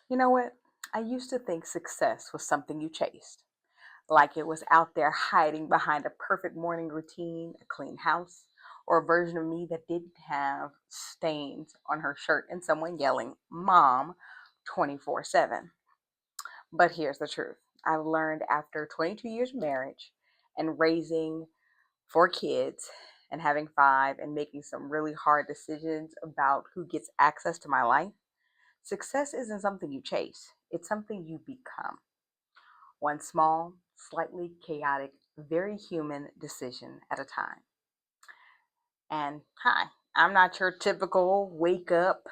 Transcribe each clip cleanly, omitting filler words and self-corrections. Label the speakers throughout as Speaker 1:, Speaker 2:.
Speaker 1: You know what? I used to think success was something you chased, like it was out there hiding behind a perfect morning routine, a clean house, or a version of me that didn't have stains on her shirt and someone yelling, Mom, 24/7. But here's the truth. I've learned after 22 years of marriage and raising four kids and having five and making some really hard decisions about who gets access to my life, success isn't something you chase, it's something you become. One small, slightly chaotic, very human decision at a time. And hi, I'm not your typical wake up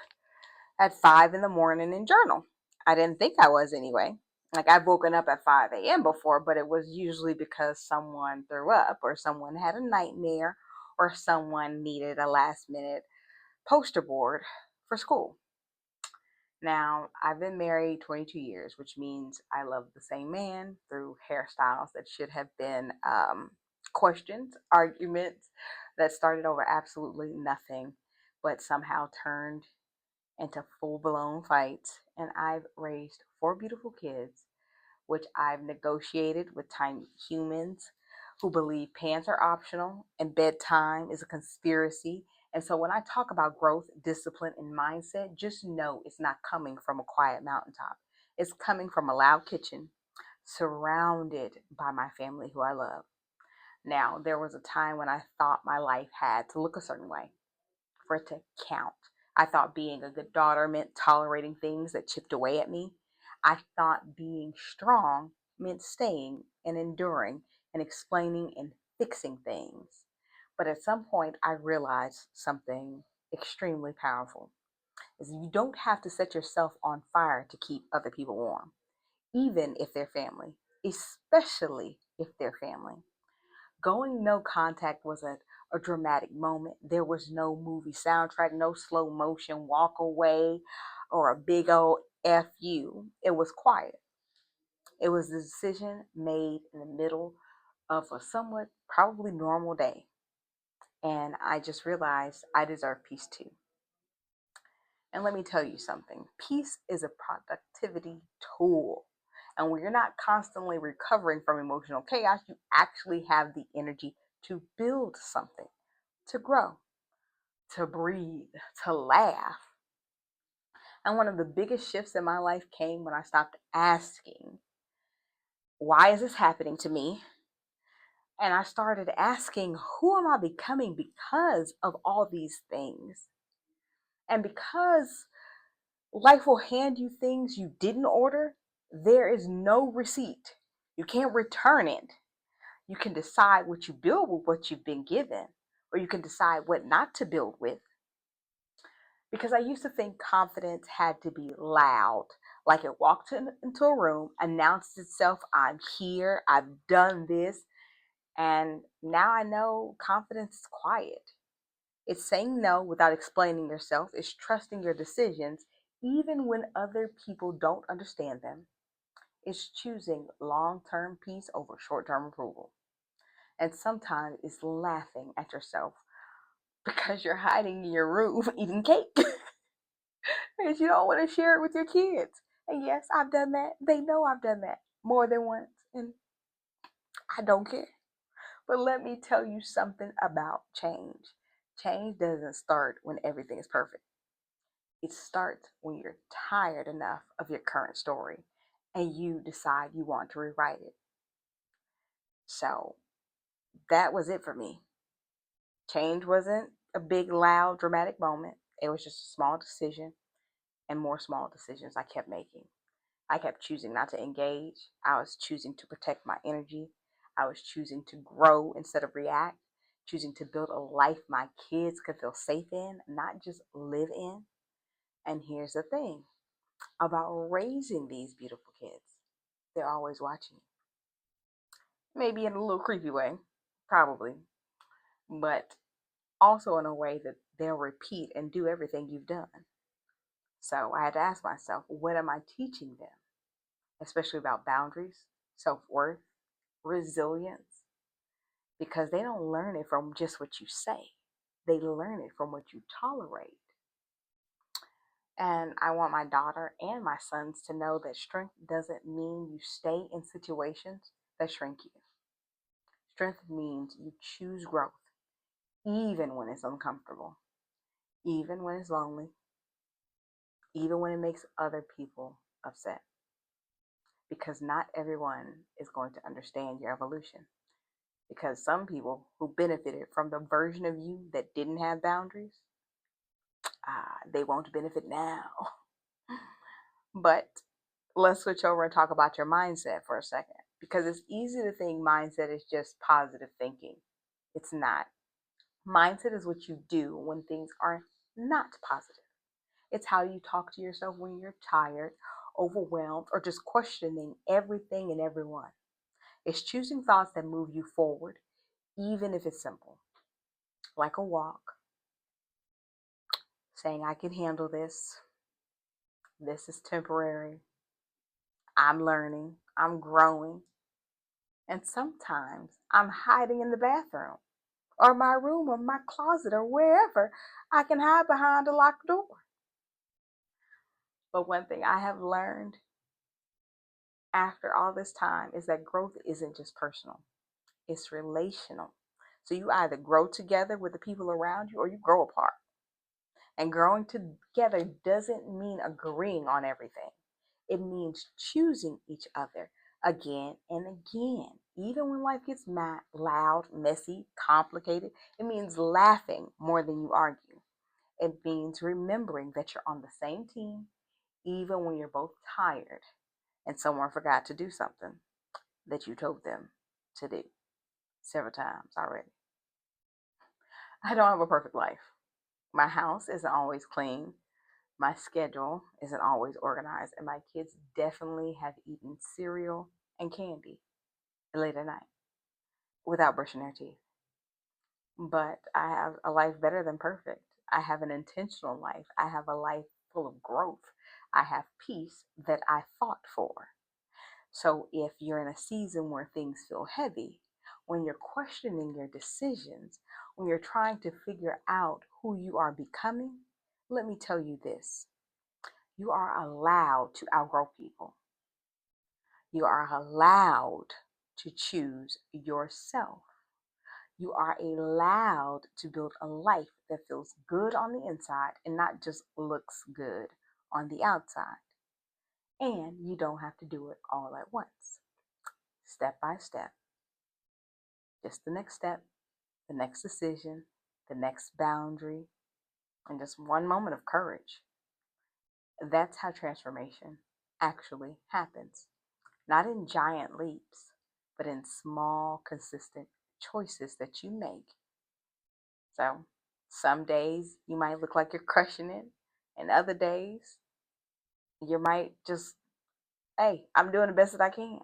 Speaker 1: at 5 in the morning and journal. I didn't think I was anyway. Like I've woken up at 5 a.m. before, but it was usually because someone threw up or someone had a nightmare or someone needed a last minute poster board for school. Now, I've been married 22 years, which means I love the same man through hairstyles that should have been questions, arguments that started over absolutely nothing, but somehow turned into full blown fights. And I've raised four beautiful kids, which I've negotiated with tiny humans who believe pants are optional and bedtime is a conspiracy. And so when I talk about growth, discipline, and mindset, just know it's not coming from a quiet mountaintop. It's coming from a loud kitchen surrounded by my family who I love. Now, there was a time when I thought my life had to look a certain way for it to count. I thought being a good daughter meant tolerating things that chipped away at me. I thought being strong meant staying and enduring and explaining and fixing things. But at some point, I realized something extremely powerful is you don't have to set yourself on fire to keep other people warm, even if they're family, especially if they're family. Going no contact was a dramatic moment. There was no movie soundtrack, no slow motion walk away or a big old F you. It was quiet. It was a decision made in the middle of a somewhat probably normal day. And I just realized I deserve peace too. And let me tell you something, peace is a productivity tool. And when you're not constantly recovering from emotional chaos, you actually have the energy to build something, to grow, to breathe, to laugh. And one of the biggest shifts in my life came when I stopped asking, why is this happening to me? And I started asking, who am I becoming because of all these things? And because life will hand you things you didn't order, there is no receipt. You can't return it. You can decide what you build with what you've been given, or you can decide what not to build with. Because I used to think confidence had to be loud, like it walked into a room, announced itself, I'm here, I've done this. And now I know confidence is quiet. It's saying no without explaining yourself, it's trusting your decisions even when other people don't understand them. It's choosing long term peace over short term approval. And sometimes it's laughing at yourself because you're hiding in your room eating cake because you don't want to share it with your kids. And yes, I've done that. They know I've done that more than once. And I don't care. But let me tell you something about change. Change doesn't start when everything is perfect. It starts when you're tired enough of your current story and you decide you want to rewrite it. So that was it for me. Change wasn't a big, loud, dramatic moment. It was just a small decision and more small decisions I kept making. I kept choosing not to engage. I was choosing to protect my energy. I was choosing to grow instead of react, choosing to build a life my kids could feel safe in, not just live in. And here's the thing about raising these beautiful kids, they're always watching you. Maybe in a little creepy way, probably, but also in a way that they'll repeat and do everything you've done. So I had to ask myself, what am I teaching them? Especially about boundaries, self worth, resilience, because they don't learn it from just what you say, they learn it from what you tolerate. And I want my daughter and my sons to know that strength doesn't mean you stay in situations that shrink you. Strength means you choose growth, even when it's uncomfortable, even when it's lonely, even when it makes other people upset. Because not everyone is going to understand your evolution. Because some people who benefited from the version of you that didn't have boundaries, they won't benefit now. But let's switch over and talk about your mindset for a second. Because it's easy to think mindset is just positive thinking. It's not. Mindset is what you do when things are not positive. It's how you talk to yourself when you're tired, overwhelmed, or just questioning everything and everyone. It's choosing thoughts that move you forward, even if it's simple, like a walk, saying, I can handle this. This is temporary. I'm learning. I'm growing. And sometimes I'm hiding in the bathroom or my room or my closet or wherever I can hide behind a locked door. But one thing I have learned after all this time is that growth isn't just personal, it's relational. So you either grow together with the people around you or you grow apart. And growing together doesn't mean agreeing on everything. It means choosing each other again and again. Even when life gets loud, messy, complicated, it means laughing more than you argue. It means remembering that you're on the same team, even when you're both tired and someone forgot to do something that you told them to do several times already. I don't have a perfect life. My house isn't always clean. My schedule isn't always organized, and my kids definitely have eaten cereal and candy late at night without brushing their teeth. But I have a life better than perfect. I have an intentional life. I have a life full of growth. I have peace that I fought for. So if you're in a season where things feel heavy, when you're questioning your decisions, when you're trying to figure out who you are becoming, let me tell you this. You are allowed to outgrow people. You are allowed to choose yourself. You are allowed to build a life that feels good on the inside and not just looks good on the outside. And you don't have to do it all at once. Step by step. Just the next step, the next decision, the next boundary, and just one moment of courage. That's how transformation actually happens. Not in giant leaps, but in small, consistent choices that you make. So some days you might look like you're crushing it, and other days you might just, hey, I'm doing the best that I can,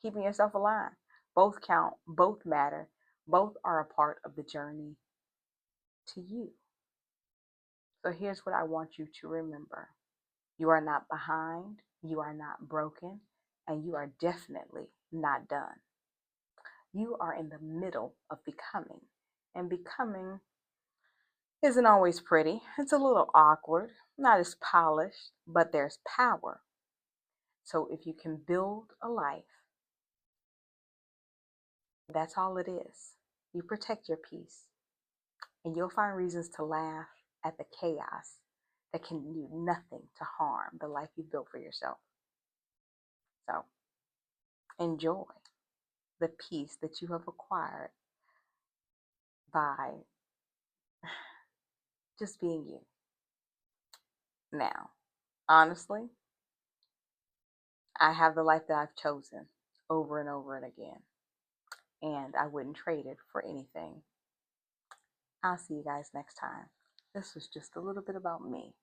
Speaker 1: keeping yourself alive. Both count, both matter, both are a part of the journey to you. So here's what I want you to remember. You are not behind, you are not broken, and you are definitely not done. You are in the middle of becoming. And becoming isn't always pretty. It's a little awkward, not as polished, but there's power. So if you can build a life, that's all it is. You protect your peace, and you'll find reasons to laugh at the chaos that can do nothing to harm the life you built for yourself. So enjoy the peace that you have acquired by just being you. Now, honestly, I have the life that I've chosen over and over and again, and I wouldn't trade it for anything. I'll see you guys next time. This was just a little bit about me.